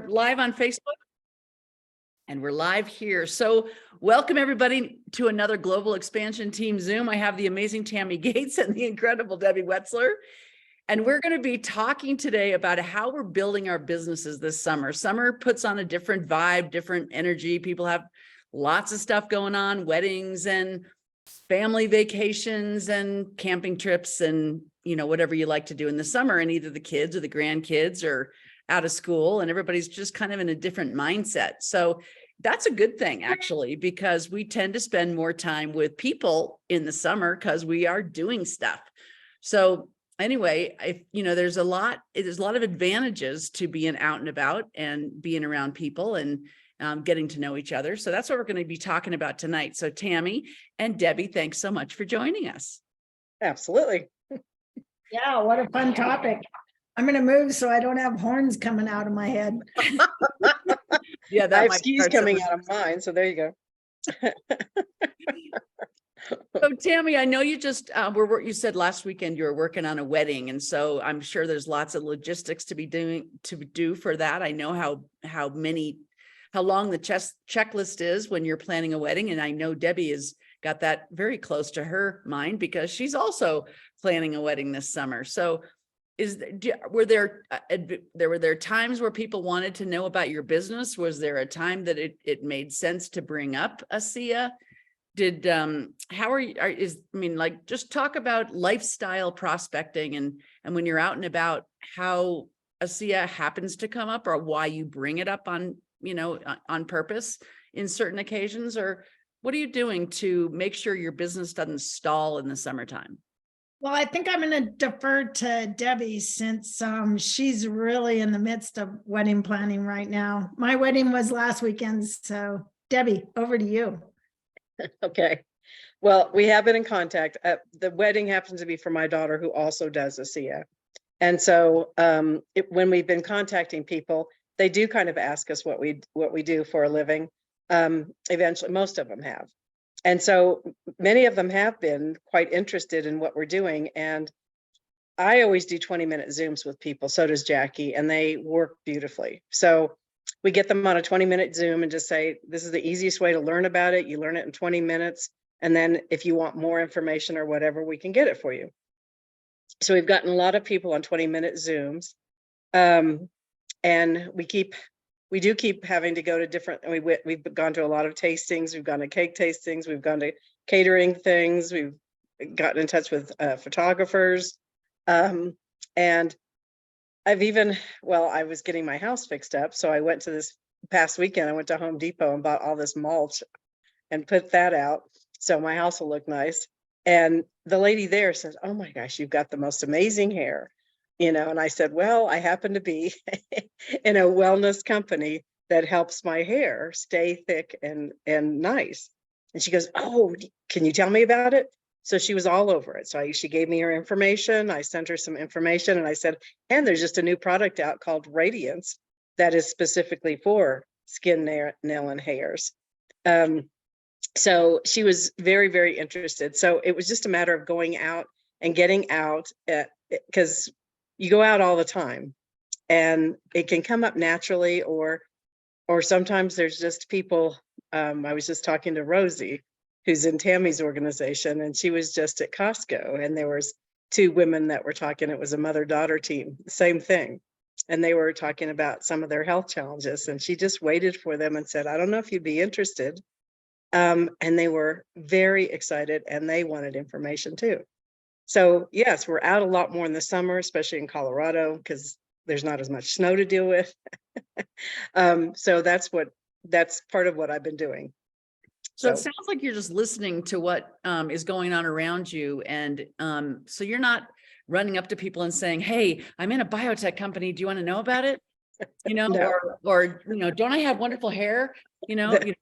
live on Facebook and we're live here. So welcome everybody to another Global Expansion Team Zoom. I have the amazing Tammy Gates and the incredible Debbie Wetzler. And we're going to be talking today about how we're building our businesses this summer. Summer puts on a different vibe, different energy. People have lots of stuff going on, weddings and family vacations and camping trips and, whatever you like to do in the summer, and either the kids or the grandkids are out of school and everybody's just kind of in a different mindset. So that's a good thing, actually, because we tend to spend more time with people in the summer because we are doing stuff. So anyway, there's a lot of advantages to being out and about and being around people and getting to know each other. So that's what we're going to be talking about tonight. So Tammy and Debbie, thanks so much for joining us. Absolutely. Yeah, what a fun topic. I'm going to move so I don't have horns coming out of my head. Yeah, I have skis coming out of mine, so there you go. So Tammy, I know you just you said last weekend you were working on a wedding, and so I'm sure there's lots of logistics to do for that. I know how long the checklist is when you're planning a wedding, and I know Debbie has got that very close to her mind because she's also planning a wedding this summer. So were there times where people wanted to know about your business? Was there a time that it made sense to bring up ASEA? Just talk about lifestyle prospecting and when you're out and about, how ASEA happens to come up, or why you bring it up on purpose in certain occasions, or what are you doing to make sure your business doesn't stall in the summertime? Well, I think I'm going to defer to Debbie since she's really in the midst of wedding planning right now. My wedding was last weekend. So Debbie, over to you. Okay. Well, we have been in contact. The wedding happens to be for my daughter, who also does ASEA. And so when we've been contacting people, they do kind of ask us what we do for a living. Eventually, most of them have. And so many of them have been quite interested in what we're doing. And I always do 20-minute Zooms with people. So does Jackie, and they work beautifully. So we get them on a 20-minute Zoom and just say, this is the easiest way to learn about it. You learn it in 20 minutes. And then if you want more information or whatever, we can get it for you. So we've gotten a lot of people on 20-minute Zooms. And we do keep having to go to different, we've gone to a lot of tastings. We've gone to cake tastings. We've gone to catering things. We've gotten in touch with photographers. And I was getting my house fixed up. So I went to this past weekend, I went to Home Depot and bought all this mulch and put that out. So my house will look nice. And the lady there says, oh my gosh, you've got the most amazing hair. And I said, well, I happen to be in a wellness company that helps my hair stay thick and nice. And she goes, oh, can you tell me about it? So she was all over it. So she gave me her information. I sent her some information and I said, and there's just a new product out called Radiance that is specifically for skin, nail, and hairs. So she was very, very interested. So it was just a matter of going out and getting out, because you go out all the time and it can come up naturally, or sometimes there's just people. I was just talking to Rosie, who's in Tammy's organization, and she was just at Costco, and there was two women that were talking. It was a mother-daughter team, same thing. And they were talking about some of their health challenges, and she just waited for them and said, I don't know if you'd be interested. And they were very excited and they wanted information too. So yes, we're out a lot more in the summer, especially in Colorado, because there's not as much snow to deal with. So that's part of what I've been doing. So it sounds like you're just listening to what is going on around you. And so you're not running up to people and saying, hey, I'm in a biotech company. Do you want to know about it? No. or don't I have wonderful hair?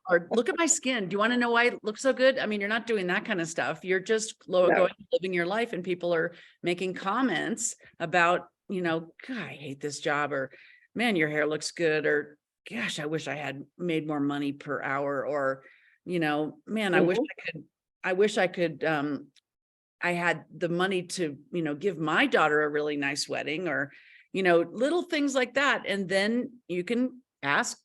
Or look at my skin. Do you want to know why it looks so good? I mean, you're not doing that kind of stuff. You're just living your life, and people are making comments about, God, I hate this job, or man, your hair looks good, or gosh, I wish I had made more money per hour, or, man, I wish I could, I had the money to, give my daughter a really nice wedding, or, little things like that. And then you can ask,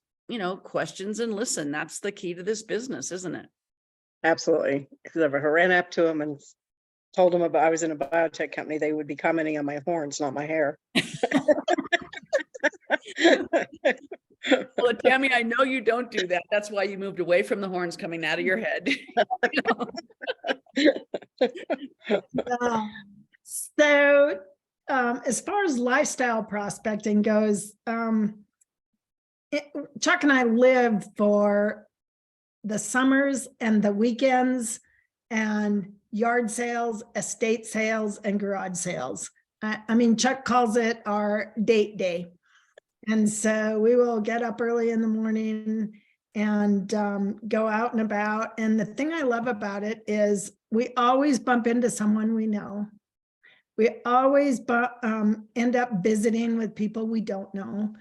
questions and listen. That's the key to this business, isn't it? Absolutely. Because if I ran up to them and told them about I was in a biotech company, they would be commenting on my horns, not my hair. Well, Tammy, I know you don't do that. That's why you moved away from the horns coming out of your head. So, as far as lifestyle prospecting goes, Chuck and I live for the summers and the weekends and yard sales, estate sales, and garage sales. I mean, Chuck calls it our date day. And so we will get up early in the morning and go out and about. And the thing I love about it is we always bump into someone we know. We always end up visiting with people we don't know.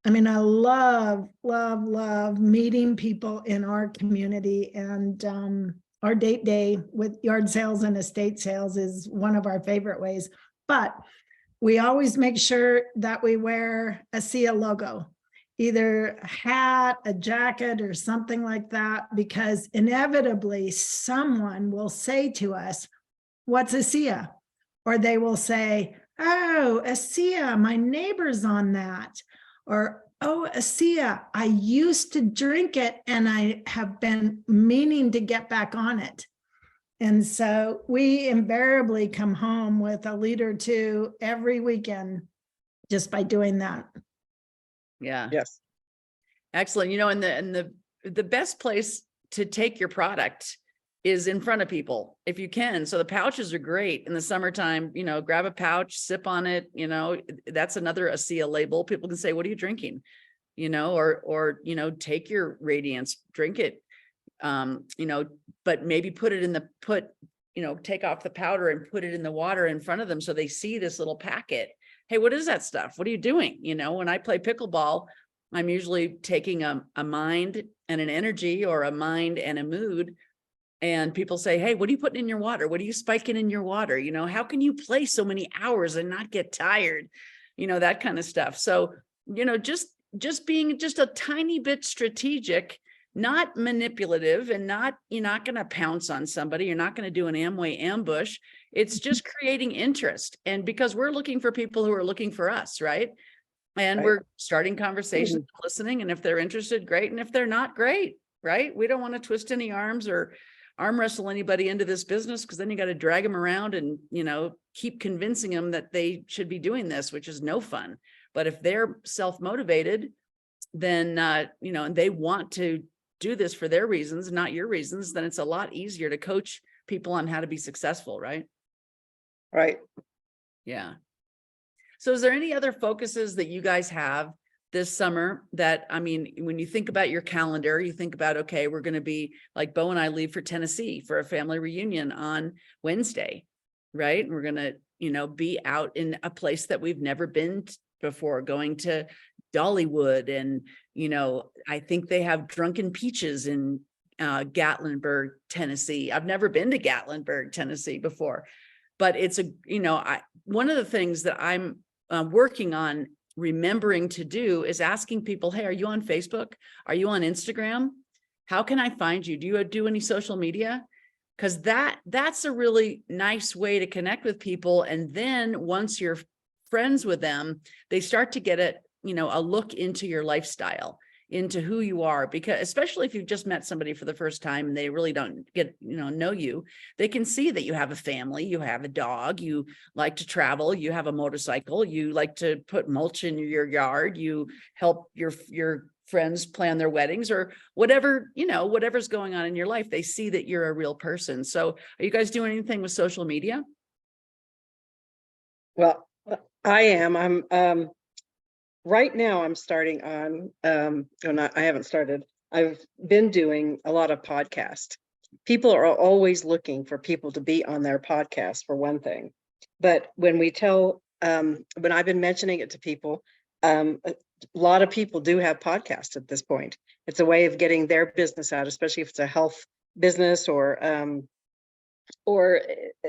I mean, I love, love, love meeting people in our community, and our date day with yard sales and estate sales is one of our favorite ways. But we always make sure that we wear a SIA logo, either a hat, a jacket, or something like that, because inevitably someone will say to us, "What's a SIA?" Or they will say, "Oh, a SIA, my neighbor's on that." Or, "Oh, a SIA, I used to drink it and I have been meaning to get back on it." And so we invariably come home with a lead or two every weekend just by doing that. Yeah. Yes. Excellent. And the best place to take your product is in front of people if you can. So the pouches are great in the summertime, grab a pouch, sip on it. That's another ASEA label. People can say, "What are you drinking?" Or take your Radiance, drink it. But maybe take off the powder and put it in the water in front of them so they see this little packet. "Hey, what is that stuff? What are you doing?" When I play pickleball, I'm usually taking a mind and an energy, or a mind and a mood. And people say, "Hey, what are you putting in your water? What are you spiking in your water? How can you play so many hours and not get tired?" That kind of stuff. So, just being just a tiny bit strategic, not manipulative, and you're not going to pounce on somebody. You're not going to do an Amway ambush. It's just creating interest. And because we're looking for people who are looking for us, right? And Right. we're starting conversations, listening. And if they're interested, great. And if they're not, great, right? We don't want to twist any arms or arm wrestle anybody into this business, because then you got to drag them around and, keep convincing them that they should be doing this, which is no fun. But if they're self-motivated, then, and they want to do this for their reasons, not your reasons, then it's a lot easier to coach people on how to be successful, right? Right. Yeah. So is there any other focuses that you guys have this summer that, when you think about your calendar, you think about, okay, we're going to be like Bo and I leave for Tennessee for a family reunion on Wednesday, right? And we're going to, be out in a place that we've never been before, going to Dollywood. And, I think they have Drunken Peaches in Gatlinburg, Tennessee. I've never been to Gatlinburg, Tennessee before, but it's one of the things that I'm working on remembering to do is asking people, "Hey, are you on Facebook? Are you on Instagram? How can I find you? Do you do any social media?" Because that's a really nice way to connect with people. And then once you're friends with them, they start to get a look into your lifestyle, into who you are, because especially if you've just met somebody for the first time and they really don't know you, they can see that you have a family, you have a dog, you like to travel, you have a motorcycle, you like to put mulch in your yard, you help your friends plan their weddings, or whatever, whatever's going on in your life. They see that you're a real person. So are you guys doing anything with social media? Well, I am. I'm right now I'm starting on I haven't started. I've been doing a lot of podcasts. People are always looking for people to be on their podcast, for one thing. But when when I've been mentioning it to people, a lot of people do have podcasts at this point. It's a way of getting their business out, especially if it's a health business, or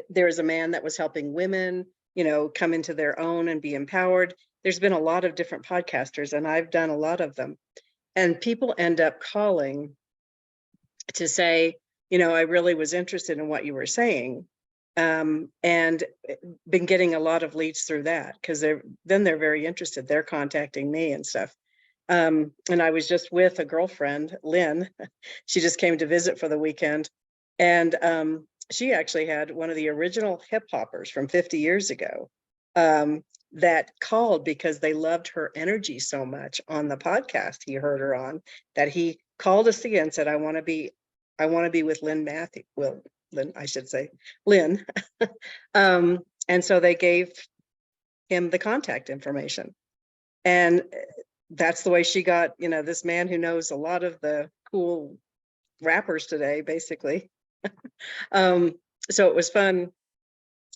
there's a man that was helping women, come into their own and be empowered. There's been a lot of different podcasters, and I've done a lot of them. And people end up calling to say, I really was interested in what you were saying. And been getting a lot of leads through that, because they're very interested. They're contacting me and stuff. And I was just with a girlfriend, Lynn. She just came to visit for the weekend. And she actually had one of the original hip hoppers from 50 years ago that called because they loved her energy so much on the podcast he heard her on, that he called us again and said, I want to be with Lynn Matthew. Well, Lynn, I should say Lynn. And so they gave him the contact information. And that's the way she got, this man who knows a lot of the cool rappers today, basically. So it was fun.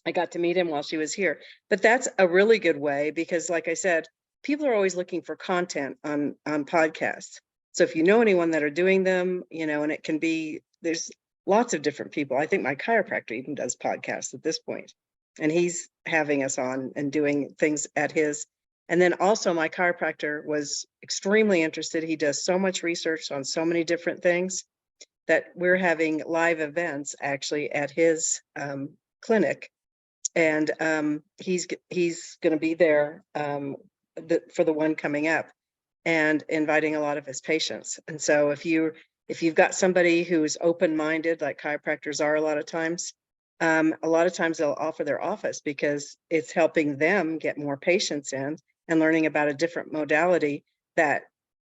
I got to meet him while she was here. But that's a really good way, because like I said, people are always looking for content on podcasts. So if you know anyone that are doing them, and it can be, there's lots of different people. I think my chiropractor even does podcasts at this point, and he's having us on and doing things at his. And then also my chiropractor was extremely interested. He does so much research on so many different things that we're having live events actually at his clinic. And he's going to be there for the one coming up, and inviting a lot of his patients. And so if you've got somebody who's open-minded, like chiropractors are a lot of times they'll offer their office, because it's helping them get more patients in and learning about a different modality that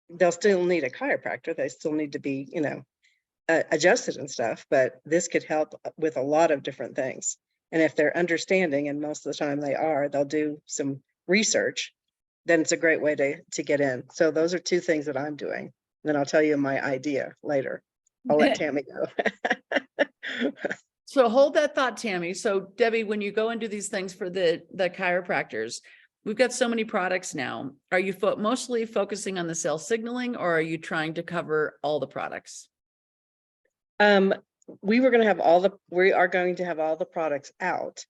they'll still need a chiropractor. They still need to be, adjusted and stuff, but this could help with a lot of different things. And if they're understanding, and most of the time they are, they'll do some research, then it's a great way to get in. So those are two things that I'm doing. And then I'll tell you my idea later. I'll let Tammy go. So hold that thought, Tammy. So Debbie, when you go and do these things for the chiropractors, we've got so many products now. Are you mostly focusing on the cell signaling, or are you trying to cover all the products? We are going to have all the products out,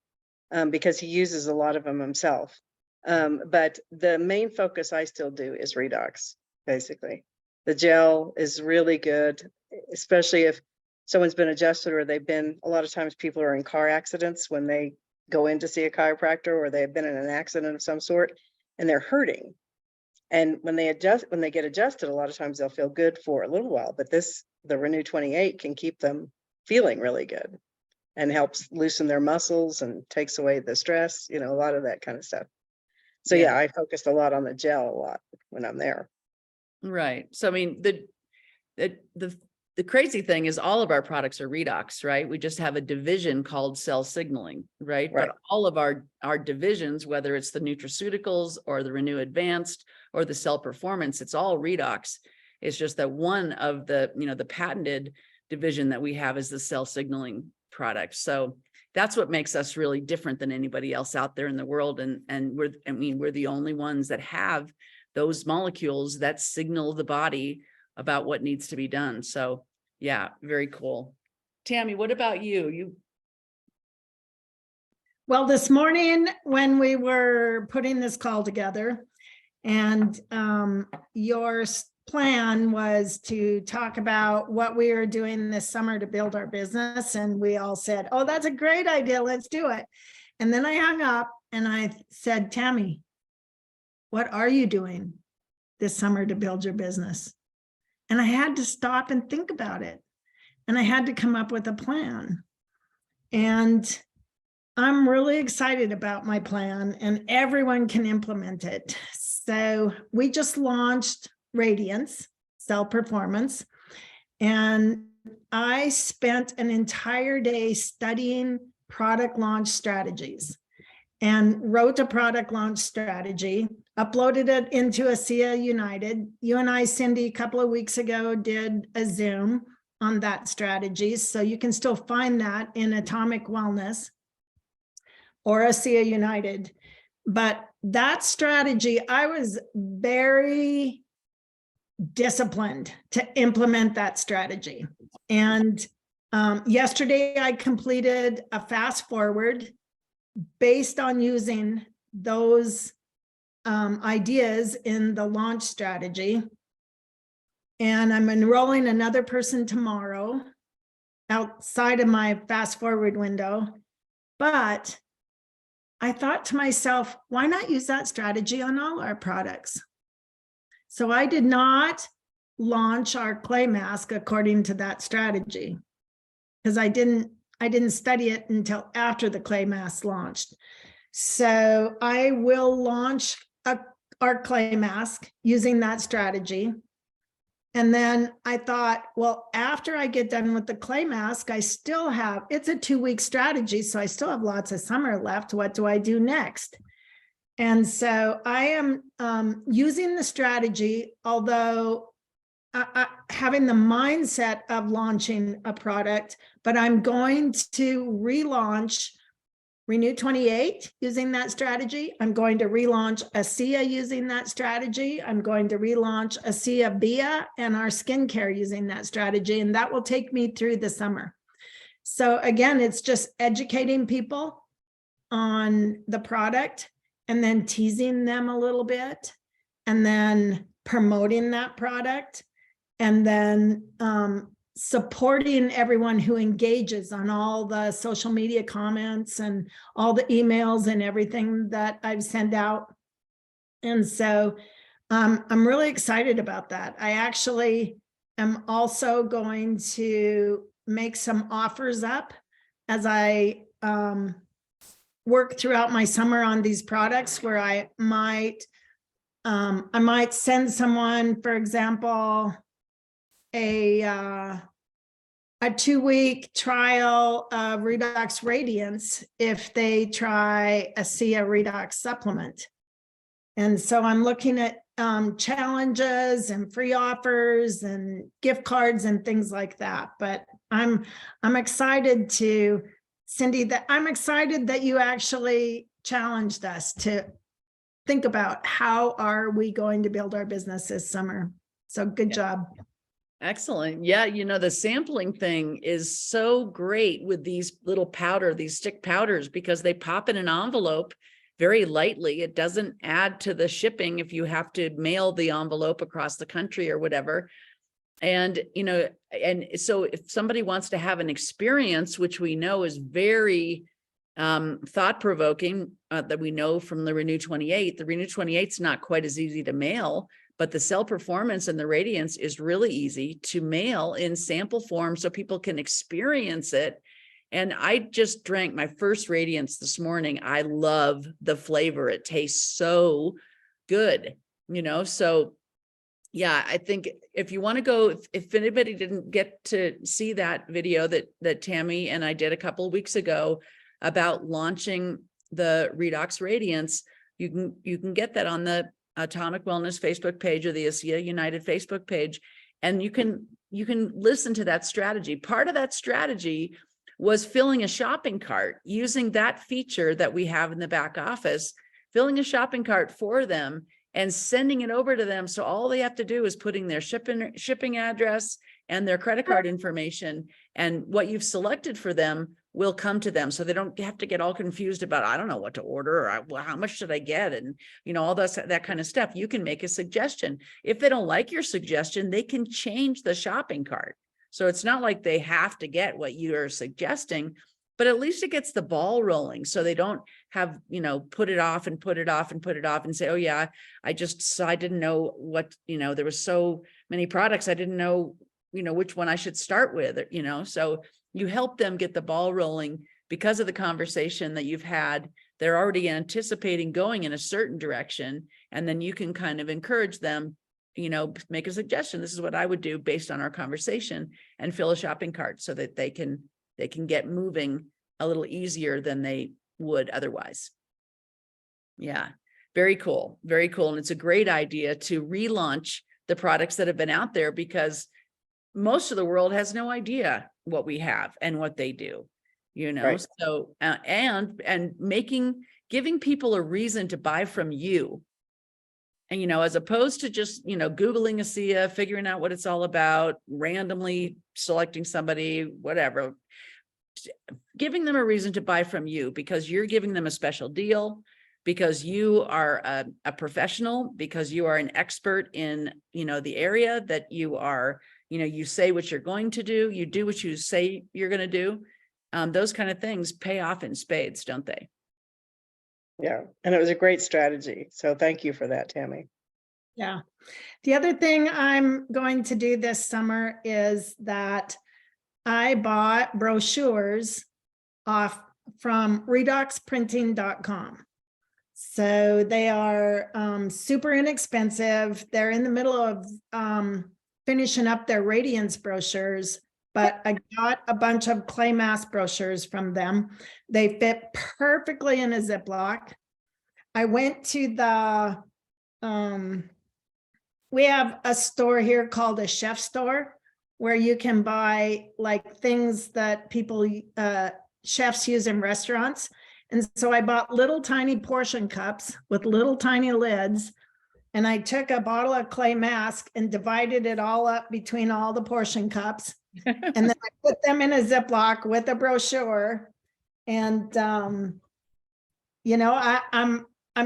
because he uses a lot of them himself. But the main focus I still do is redox, basically. The gel is really good, especially if someone's been adjusted, or a lot of times people are in car accidents when they go in to see a chiropractor, or they've been in an accident of some sort and they're hurting. And when they get adjusted, a lot of times they'll feel good for a little while, but the Renew 28 can keep them feeling really good and helps loosen their muscles and takes away the stress, a lot of that kind of stuff. So yeah, I focused a lot on the gel a lot when I'm there. Right. So, I mean, the crazy thing is all of our products are redox, right? We just have a division called cell signaling, right? But all of our divisions, whether it's the nutraceuticals or the Renew Advanced or the cell performance, it's all redox. It's just that one of the, the patented division that we have is the cell signaling product. So that's what makes us really different than anybody else out there in the world. And we're the only ones that have those molecules that signal the body about what needs to be done. So yeah, very cool. Tammy, what about you? Well, this morning when we were putting this call together, and your plan was to talk about what we are doing this summer to build our business. And we all said, oh, that's a great idea. Let's do it. And then I hung up and I said, Tammy, what are you doing this summer to build your business? And I had to stop and think about it. And I had to come up with a plan. And I'm really excited about my plan, and everyone can implement it. So we just launched Radiance Cell Performance, and I spent an entire day studying product launch strategies and wrote a product launch strategy, uploaded it into ASEA United. You and I, Cindy, a couple of weeks ago did a Zoom on that strategy. So you can still find that in Atomic Wellness or ASEA United. But that strategy, I was very disciplined to implement that strategy. And yesterday I completed a fast forward based on using those ideas in the launch strategy. And I'm enrolling another person tomorrow outside of my fast forward window. But I thought to myself, why not use that strategy on all our products? So I did not launch our clay mask according to that strategy because I didn't study it until after the clay mask launched. So I will launch our clay mask using that strategy. And then I thought, well, after I get done with the clay mask, I still have, it's a 2-week strategy. So I still have lots of summer left. What do I do next? And so I am using the strategy, although having the mindset of launching a product, but I'm going to relaunch Renew 28 using that strategy. I'm going to relaunch ASEA using that strategy. I'm going to relaunch ASEA Bia and our skincare using that strategy, and that will take me through the summer. So again, it's just educating people on the product and then teasing them a little bit and then promoting that product and then supporting everyone who engages on all the social media comments and all the emails and everything that I've sent out. And so I'm really excited about that. I actually am also going to make some offers up as I work throughout my summer on these products where I might send someone, for example, a 2-week trial of Redox Radiance if they try ASEA Redox supplement. And so I'm looking at challenges and free offers and gift cards and things like that. But I'm excited to, Cindy, that I'm excited that you actually challenged us to think about how are we going to build our business this summer. So good job. Excellent. Yeah, the sampling thing is so great with these little powder, these stick powders, because they pop in an envelope very lightly. It doesn't add to the shipping if you have to mail the envelope across the country or whatever. And, and so if somebody wants to have an experience, which we know is very thought-provoking, that we know from the Renew 28, the Renew 28 is not quite as easy to mail, but the Cell Performance and the Radiance is really easy to mail in sample form so people can experience it. And I just drank my first Radiance this morning. I love the flavor. It tastes so good, so yeah, I think if you want to go, if anybody didn't get to see that video that Tammy and I did a couple of weeks ago about launching the Redox Radiance, you can get that on the Atomic Wellness Facebook page or the ASEA United Facebook page, and you can listen to that strategy. Part of that strategy was filling a shopping cart using that feature that we have in the back office, filling a shopping cart for them and sending it over to them. So all they have to do is putting their shipping address and their credit card information, and what you've selected for them will come to them. So they don't have to get all confused about, I don't know what to order, or how much should I get? And, all that kind of stuff. You can make a suggestion. If they don't like your suggestion, they can change the shopping cart. So it's not like they have to get what you are suggesting, but at least it gets the ball rolling. So they don't have, put it off and put it off and put it off and say, oh yeah, I didn't know what, there was so many products. I didn't know, which one I should start with, so you help them get the ball rolling because of the conversation that you've had. They're already anticipating going in a certain direction. And then you can kind of encourage them, make a suggestion. This is what I would do based on our conversation, and fill a shopping cart so that they can get moving a little easier than they would otherwise. Yeah, very cool. Very cool. And it's a great idea to relaunch the products that have been out there, because most of the world has no idea what we have and what they do, Right. so, and giving people a reason to buy from you. And, as opposed to just, Googling ASEA, figuring out what it's all about, randomly selecting somebody, whatever, giving them a reason to buy from you because you're giving them a special deal. because you are a professional, because you are an expert in, the area that you are, you say what you're going to do, you do what you say you're going to do. Those kind of things pay off in spades, don't they? Yeah, and it was a great strategy. So thank you for that, Tammy. Yeah. The other thing I'm going to do this summer is that I bought brochures off from redoxprinting.com. So they are super inexpensive. They're in the middle of finishing up their Radiance brochures, but I got a bunch of clay mask brochures from them. They fit perfectly in a Ziploc. I went to the, we have a store here called a chef store where you can buy like things that people, chefs use in restaurants. And so I bought little tiny portion cups with little tiny lids. And I took a bottle of clay mask and divided it all up between all the portion cups. And then I put them in a Ziploc with a brochure. And, I'm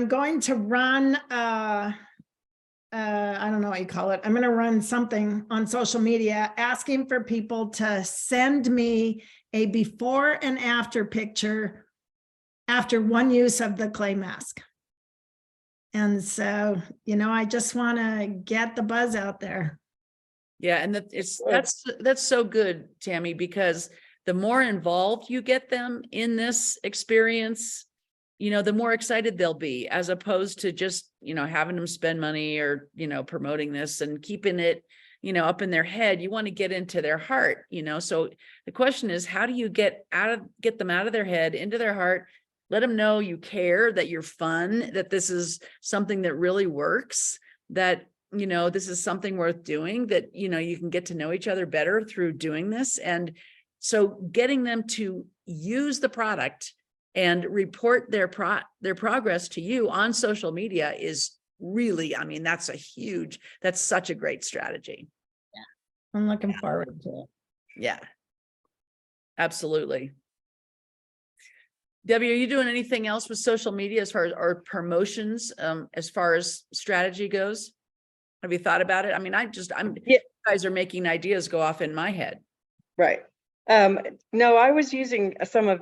going to run, I don't know what you call it. I'm going to run something on social media asking for people to send me a before and after picture after one use of the clay mask. And so, I just want to get the buzz out there. Yeah, and that's so good, Tammy, because the more involved you get them in this experience, the more excited they'll be, as opposed to just, having them spend money or, promoting this and keeping it, up in their head. You want to get into their heart, so the question is, how do you get them out of their head into their heart? Let them know you care, that you're fun, that this is something that really works, that, this is something worth doing, that, you can get to know each other better through doing this. And so getting them to use the product and report their progress to you on social media is really, that's such a great strategy. Yeah, I'm looking forward to it. Yeah, absolutely. Debbie, are you doing anything else with social media as far as our promotions, as far as strategy goes? Have you thought about it? You guys are making ideas go off in my head. Right. No, I was using some of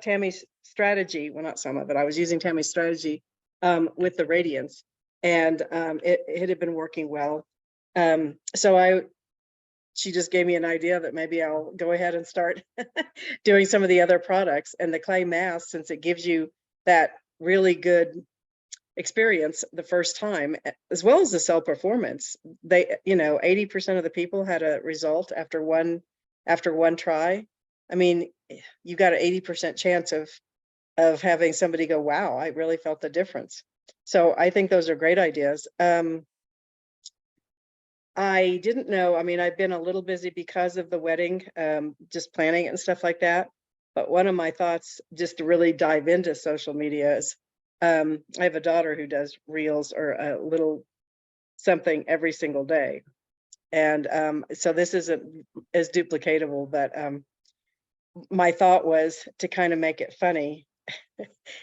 Tammy's strategy. Well, not some of it. I was using Tammy's strategy with the Radiance, and it had been working well. She just gave me an idea that maybe I'll go ahead and start doing some of the other products, and the clay mask, since it gives you that really good experience the first time, as well as the cell performance. They, 80% of the people had a result after one try. I mean, you got an 80% chance of having somebody go, wow, I really felt the difference. So I think those are great ideas. I didn't know, I've been a little busy because of the wedding, just planning it and stuff like that. But one of my thoughts, just to really dive into social media, is I have a daughter who does reels or a little something every single day. And so this isn't as duplicatable, but my thought was to kind of make it funny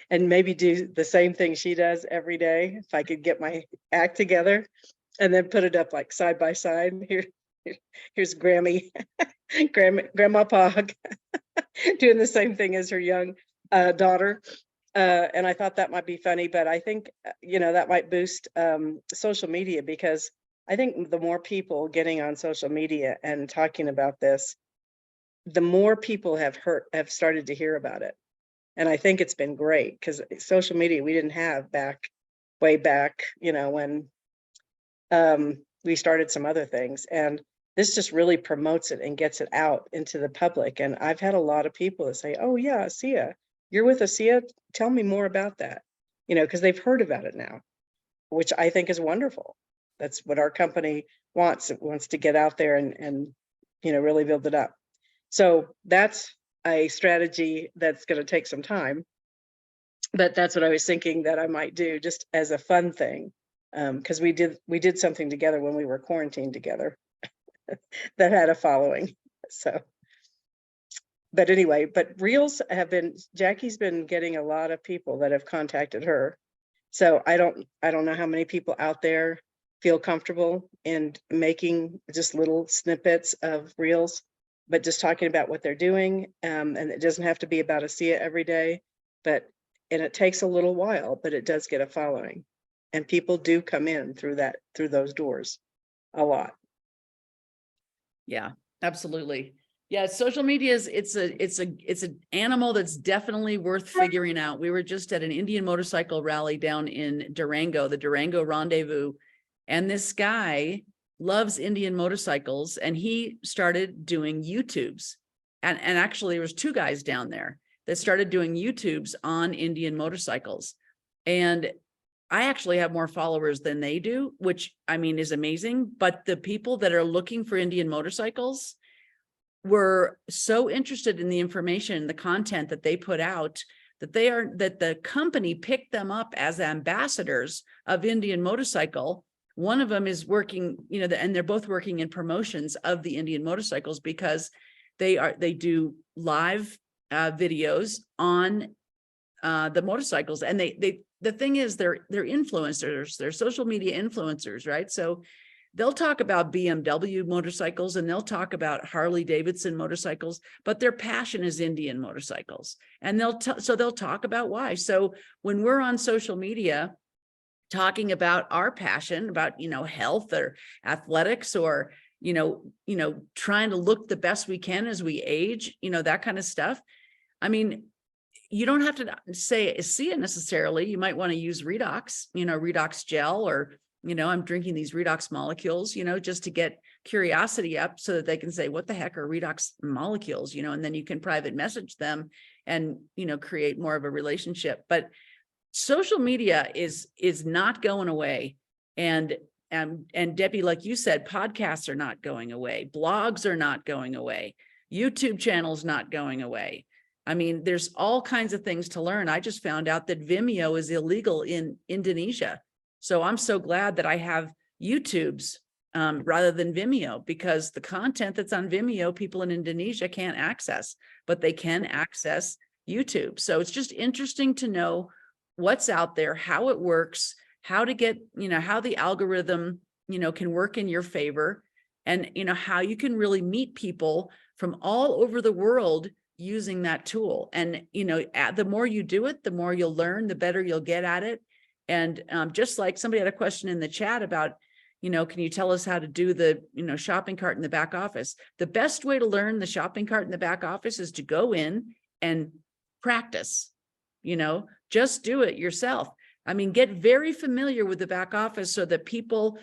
and maybe do the same thing she does every day, if I could get my act together, and then put it up like side by side. Here's Grammy, Grandma Pog doing the same thing as her young daughter. And I thought that might be funny, but I think, that might boost social media, because I think the more people getting on social media and talking about this, the more people have started to hear about it. And I think it's been great, because social media we didn't have way back, when we started some other things, and this just really promotes it and gets it out into the public. And I've had a lot of people that say, oh yeah, ASEA, you're with ASEA, tell me more about that, because they've heard about it now, which I think is wonderful. That's what our company wants. It wants to get out there and really build it up. So that's a strategy that's going to take some time, but that's what I was thinking that I might do just as a fun thing. Because we did something together when we were quarantined together that had a following. So but anyway, but reels have been, Jackie's been getting a lot of people that have contacted her. So I don't know how many people out there feel comfortable in making just little snippets of reels, but just talking about what they're doing. And it doesn't have to be about ASEA every day, and it takes a little while, but it does get a following. And people do come in through those doors a lot. Yeah, absolutely. Yeah, social media is it's an animal that's definitely worth figuring out. We were just at an Indian motorcycle rally down in Durango, the Durango Rendezvous, and this guy loves Indian motorcycles, and he started doing YouTubes. And actually there was two guys down there that started doing YouTubes on Indian motorcycles. And I actually have more followers than they do, which I mean is amazing. But the people that are looking for Indian motorcycles were so interested in the information, the content that they put out, that the company picked them up as ambassadors of Indian motorcycle. One of them is working, and they're both working in promotions of the Indian motorcycles because they do live videos on the motorcycles, and the thing is they're influencers, they're social media influencers, right? So they'll talk about BMW motorcycles and they'll talk about Harley Davidson motorcycles, but their passion is Indian motorcycles. And they'll talk about why. So when we're on social media talking about our passion about, health or athletics or, trying to look the best we can as we age, that kind of stuff. I mean, you don't have to say ASEA necessarily. You might want to use redox, redox gel, or, I'm drinking these redox molecules, just to get curiosity up so that they can say, what the heck are redox molecules, and then you can private message them and, create more of a relationship. But social media is not going away. And Debbie, like you said, podcasts are not going away. Blogs are not going away. YouTube channels not going away. I mean, there's all kinds of things to learn. I just found out that Vimeo is illegal in Indonesia. So I'm so glad that I have YouTubes rather than Vimeo, because the content that's on Vimeo, people in Indonesia can't access, but they can access YouTube. So it's just interesting to know what's out there, how it works, how to get, how the algorithm, can work in your favor, and, how you can really meet people from all over the world using that tool. And, the more you do it, the more you'll learn, the better you'll get at it. And just like somebody had a question in the chat about, can you tell us how to do the, shopping cart in the back office? The best way to learn the shopping cart in the back office is to go in and practice, just do it yourself. I mean, get very familiar with the back office so that people,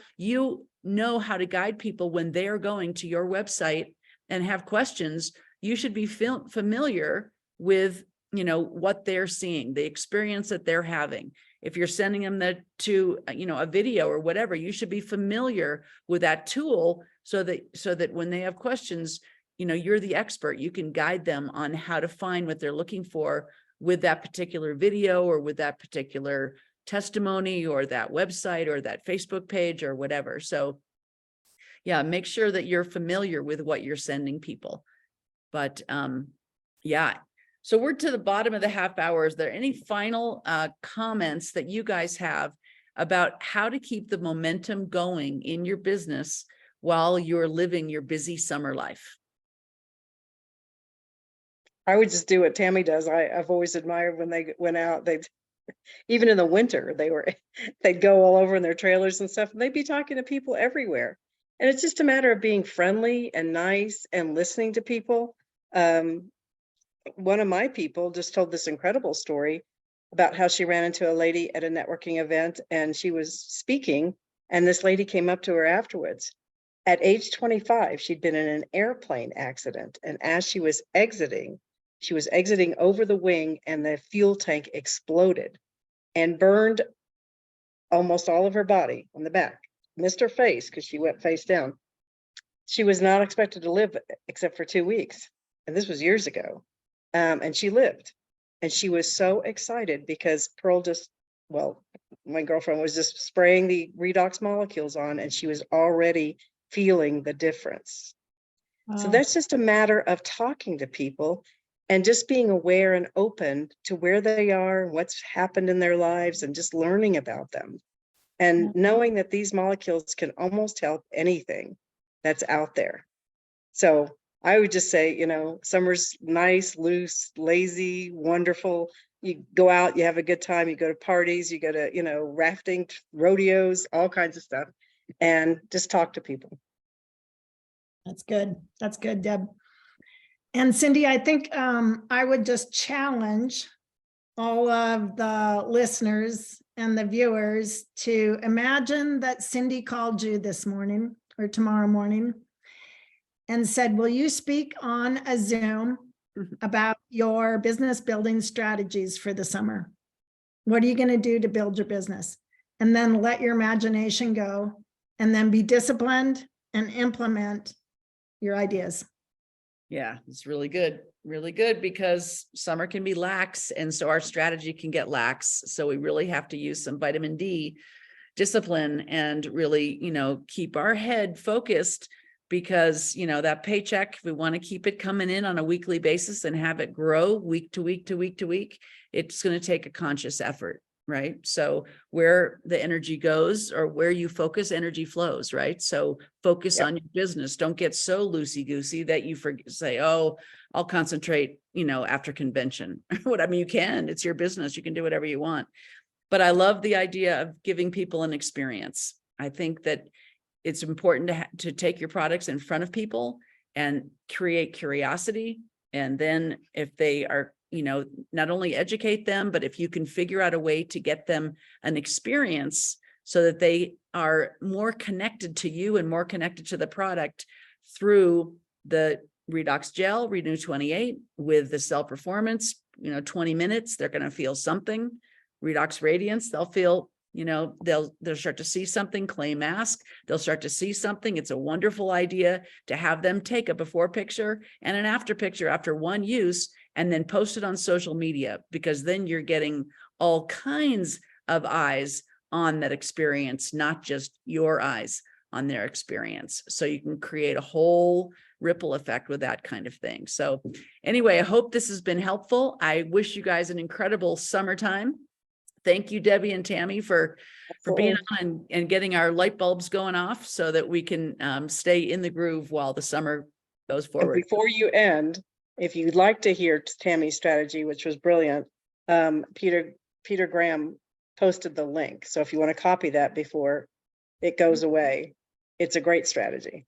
know how to guide people when they're going to your website and have questions. You should be familiar with, what they're seeing, the experience that they're having. If you're sending them to a video or whatever, you should be familiar with that tool so that when they have questions, you're the expert. You can guide them on how to find what they're looking for with that particular video or with that particular testimony or that website or that Facebook page or whatever. So yeah, make sure that you're familiar with what you're sending people. But yeah, so we're to the bottom of the half hour. Is there any final comments that you guys have about how to keep the momentum going in your business while you're living your busy summer life? I would just do what Tammy does. I've always admired when they went out, even in the winter, they'd go all over in their trailers and stuff, and they'd be talking to people everywhere. And it's just a matter of being friendly and nice and listening to people. One of my people just told this incredible story about how she ran into a lady at a networking event, and she was speaking, and this lady came up to her afterwards. At age 25, she'd been in an airplane accident, and as she was exiting over the wing, and the fuel tank exploded and burned almost all of her body on the back, missed her face because she went face down. She was not expected to live except for 2 weeks. And this was years ago. And she lived. And she was so excited because Pearl my girlfriend was just spraying the redox molecules on, and she was already feeling the difference. So that's just a matter of talking to people and just being aware and open to where they are, what's happened in their lives, and just learning about them. And knowing that these molecules can almost help anything that's out there. So I would just say, you know, summer's nice, loose, lazy, wonderful. You go out, you have a good time, you go to parties, you go to, you know, rafting, rodeos, all kinds of stuff, and just talk to people. That's good. That's good, Deb. And Cindy, I think I would just challenge all of the listeners and the viewers to imagine that Cindy called you this morning or tomorrow morning and said, will you speak on a Zoom about your business building strategies for the summer? What are you going to do to build your business? And then let your imagination go, and then be disciplined and implement your ideas. Yeah, it's really good because summer can be lax. And so our strategy can get lax. So we really have to use some vitamin D discipline and really, you know, keep our head focused, because, you know, that paycheck, we want to keep it coming in on a weekly basis and have it grow week to week to week to week. It's going to take a conscious effort, right? So where the energy goes, or where you focus, energy flows, right? So focus on your business. Don't get so loosey-goosey that you say, oh, I'll concentrate, you know, after convention. What I mean, you can, it's your business. You can do whatever you want. But I love the idea of giving people an experience. I think that it's important to take your products in front of people and create curiosity. And then if they are, you know, not only educate them, but if you can figure out a way to get them an experience so that they are more connected to you and more connected to the product through the Redox Gel, Renew 28, with the Cell Performance, you know, 20 minutes, they're going to feel something. Redox Radiance, they'll feel, you know, they'll start to see something. Clay Mask, they'll start to see something. It's a wonderful idea to have them take a before picture and an after picture after one use, and then post it on social media, because then you're getting all kinds of eyes on that experience, not just your eyes on their experience. So you can create a whole ripple effect with that kind of thing. So anyway, I hope this has been helpful. I wish you guys an incredible summertime. Thank you, Debbie and Tammy, for being on and getting our light bulbs going off so that we can stay in the groove while the summer goes forward. And before you end, if you'd like to hear Tammy's strategy, which was brilliant, Peter Graham posted the link. So if you want to copy that before it goes away, it's a great strategy.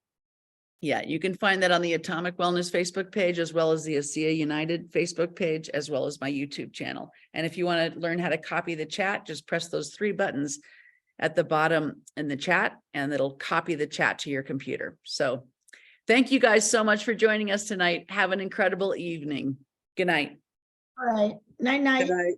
Yeah, you can find that on the Atomic Wellness Facebook page, as well as the ASEA United Facebook page, as well as my YouTube channel. And if you want to learn how to copy the chat, just press those 3 buttons at the bottom in the chat, and it'll copy the chat to your computer. So thank you guys so much for joining us tonight. Have an incredible evening. Good night. All right. Night, night. Good night.